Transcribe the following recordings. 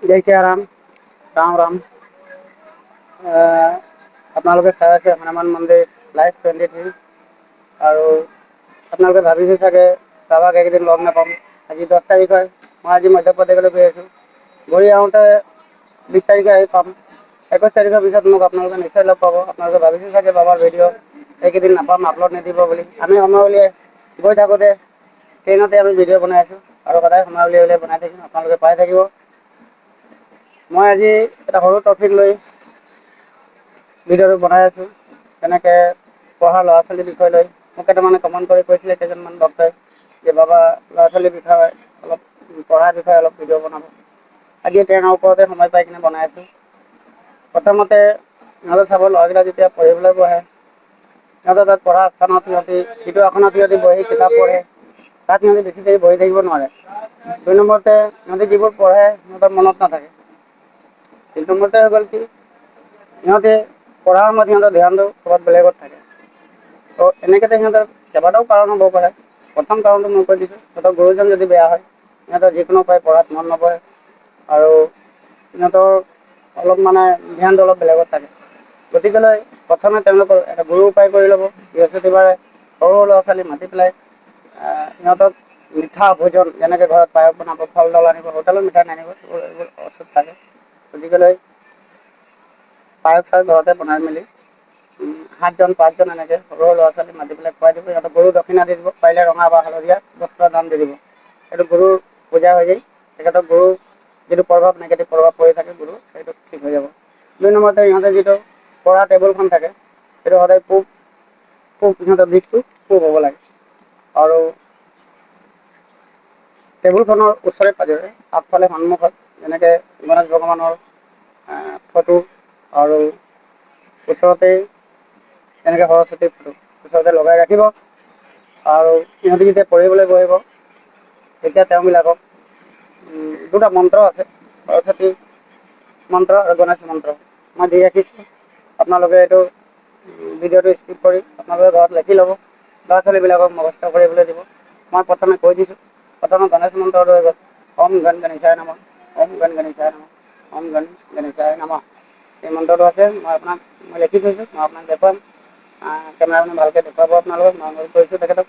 জয় সিয়াৰাম, ৰাম ৰাম। আপোনালোকে চাই আছে হনুমান মন্দিৰ লাইভ 23 আৰু আপোনালোকে ভাবিছে চাগে কাৰোবাক এইকেইদিন লগ নাপাম। আজি 10 তাৰিখ হয়, মই আজি মধ্যপ্ৰদেশলৈ গৈ আছোঁ। ঘূৰি আহোঁতে 20 তাৰিখে আহি পাম। 21 তাৰিখৰ পিছত মোক আপোনালোকে নিশ্চয় লগ পাব। আপোনালোকে ভাবিছে চাগে বাবাৰ ভিডিঅ' এইকেইদিন নাপাম, আপলোড নিদিব বুলি। আমি সময় উলিয়াই গৈ থাকোঁতে ট্ৰেইনতে আমি ভিডিঅ' বনাই আছোঁ আৰু সদায় সময় উলিয়াই উলিয়াই বনাই থাকিম, আপোনালোকে পাই থাকিব। মই আজি এটা সৰু টপিক লৈ ভিডিঅ'টো বনাই আছোঁ। তেনেকৈ পঢ়া ল'ৰা ছোৱালীৰ বিষয় লৈ মোক কেইটামানে কমেণ্ট কৰি কৈছিলে কেইজনমান ভক্তই যে বাবা ল'ৰা ছোৱালীৰ বিষয়ে অলপ পঢ়াৰ বিষয়ে অলপ ভিডিঅ' বনাব। আজি তেওঁৰ ওপৰতে সময় পাই কিনে বনাই আছোঁ। প্ৰথমতে সিহঁতে চাব, ল'ৰাকেইটা যেতিয়া পঢ়িবলৈ বহে সিহঁতে তাত পঢ়া স্থানত সিহঁতি যিটো আসনত সিহঁতি বহি কিতাপ পঢ়ে তাত সিহঁতি বেছি দেৰি বহি থাকিব নোৱাৰে। 2 নম্বৰতে সিহঁতি যিবোৰ পঢ়ে সিহঁতৰ মনত নাথাকে। 3 নম্বৰতে হৈ গ'ল কি, সিহঁতে পঢ়াৰ সময়ত সিহঁতৰ ধ্যানটো ক'ৰবাত বেলেগত থাকে। তো এনেকৈ সিহঁতৰ কেইবাটাও কাৰণ হ'ব পাৰে। প্ৰথম কাৰণটো মই কৈ দিছোঁ, সিহঁতৰ গুৰুজন যদি বেয়া হয় সিহঁতৰ যিকোনো উপায় পঢ়াত মন নবহে আৰু সিহঁতৰ অলপ ধ্যানটো অলপ বেলেগত থাকে। গতিকেলৈ প্ৰথমে তেওঁলোকৰ এটা গুৰু উপায় কৰি ল'ব। বৃহস্পতিবাৰে সৰু ল'ৰা ছোৱালী মাতি পেলাই সিহঁতক মিঠা ভোজন, যেনেকৈ ঘৰত পায়স বনাব, ফল ডাল আনিব, হোটেলত মিঠাই নানিব, এইবোৰ অচুখ থাকে। গতিকেলৈ পায়স চায়স ঘৰতে বনাই মেলি 7জন 5জন এনেকৈ সৰু ল'ৰা ছোৱালী মাতি পেলাই খুৱাই দিব। সিহঁতক গৰু দক্ষিণা দি দিব, পাৰিলে ৰঙা বা হালধীয়া বস্ত্ৰ দান দি দিব। এইটো গুৰুৰ পূজা হৈ যায়। তেখেতক গুৰু যিটো প্ৰভাৱ, নেগেটিভ প্ৰভাৱ পৰি থাকে গুৰু, সেইটো ঠিক হৈ যাব। 2 নম্বৰতে ইহঁতে যিটো পঢ়া টেবুলখন থাকে সেইটো সদায় পূব সিহঁতৰ দিশটো পূব হ'ব লাগে আৰু টেবুলখনৰ ওচৰে পাঁজৰে আগফালে সন্মুখত যেনেকৈ গণেশ ভগৱানৰ ফটো আৰু ওচৰতেই এনেকৈ সৰস্বতীৰ ফটো ওচৰতে লগাই ৰাখিব। আৰু সিহঁতি যেতিয়া পঢ়িবলৈ বহিব তেতিয়া তেওঁবিলাকক 2টা মন্ত্ৰ আছে, সৰস্বতী মন্ত্ৰ আৰু গণেশ মন্ত্ৰ মই দি ৰাখিছোঁ। আপোনালোকে এইটো ভিডিঅ'টো স্কিপ কৰি আপোনালোকে ঘৰত লিখি ল'ব, ল'ৰা ছোৱালীবিলাকক মুখস্থ কৰিবলৈ দিব। মই প্ৰথমে কৈ দিছোঁ। প্ৰথমে গণেশ মন্ত্ৰটো হৈ গ'ল, ওম গণ গণেশায় নমঃ, ওম গণ গণেশায় নমঃ, ওম গণ গণেশায় নমঃ। এই মন্ত্ৰটো আছে, মই লিখি থৈছোঁ, মই আপোনাক দেখুৱাম। কেমেৰামেনে ভালকৈ দেখুৱাব আপোনালোকক। মই কৈছোঁ তেখেতক।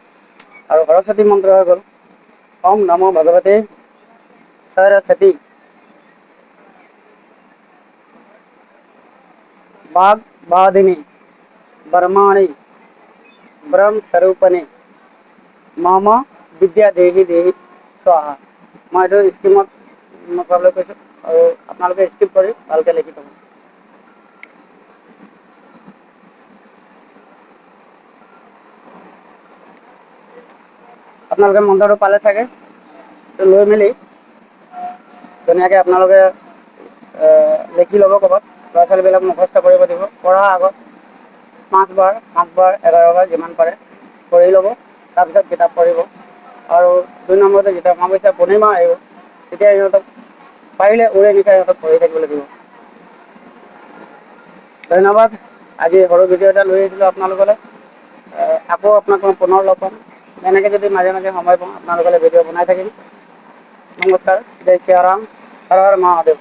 আৰু সৰস্বতী মন্ত্ৰ হৈ গ'ল, ওম নমো ভগৱতে সৰস্বতী বাগ বাদিনী ব্ৰহ্মাণি ব্ৰহ্ম স্বৰূপিণী মম বিদ্যা দেহি দেহি স্বাহা। মই এইটো স্ক্ৰীমত মই ক'বলৈ কৈছোঁ আৰু আপোনালোকে স্কিপ কৰি ভালকৈ লিখি থ'ব। আপোনালোকে মন্ত্ৰটো পালে চাগে। লৈ মেলি ধুনীয়াকৈ আপোনালোকে লিখি ল'ব ক'ৰবাত, ল'ৰা ছোৱালীবিলাক মুখস্থ কৰিব দিব। পঢ়াৰ আগত 5 বাৰ 7 বাৰ 11 বাৰ যিমান পাৰে পঢ়ি ল'ব। তাৰপিছত কিতাপ পঢ়িব। আৰু 2 নম্বৰতে যেতিয়া অমাৱস্যা পূৰ্ণিমা আহিব তেতিয়া সিহঁতক পাৰিলে উৰে নিশাই সিহঁতক পঢ়ি থাকিবলৈ দিব। ধন্যবাদ। আজি সৰু ভিডিঅ' এটা লৈ আহিছিলোঁ আপোনালোকলৈ। আকৌ আপোনাক মই পুনৰ লগ পাম। এনেকৈ যদি মাজে মাজে সময় পাওঁ আপোনালোকলৈ ভিডিঅ' বনাই থাকিম। নমস্কাৰ, জয় সিয়াৰাম, হৰ হৰ মহাদেৱ।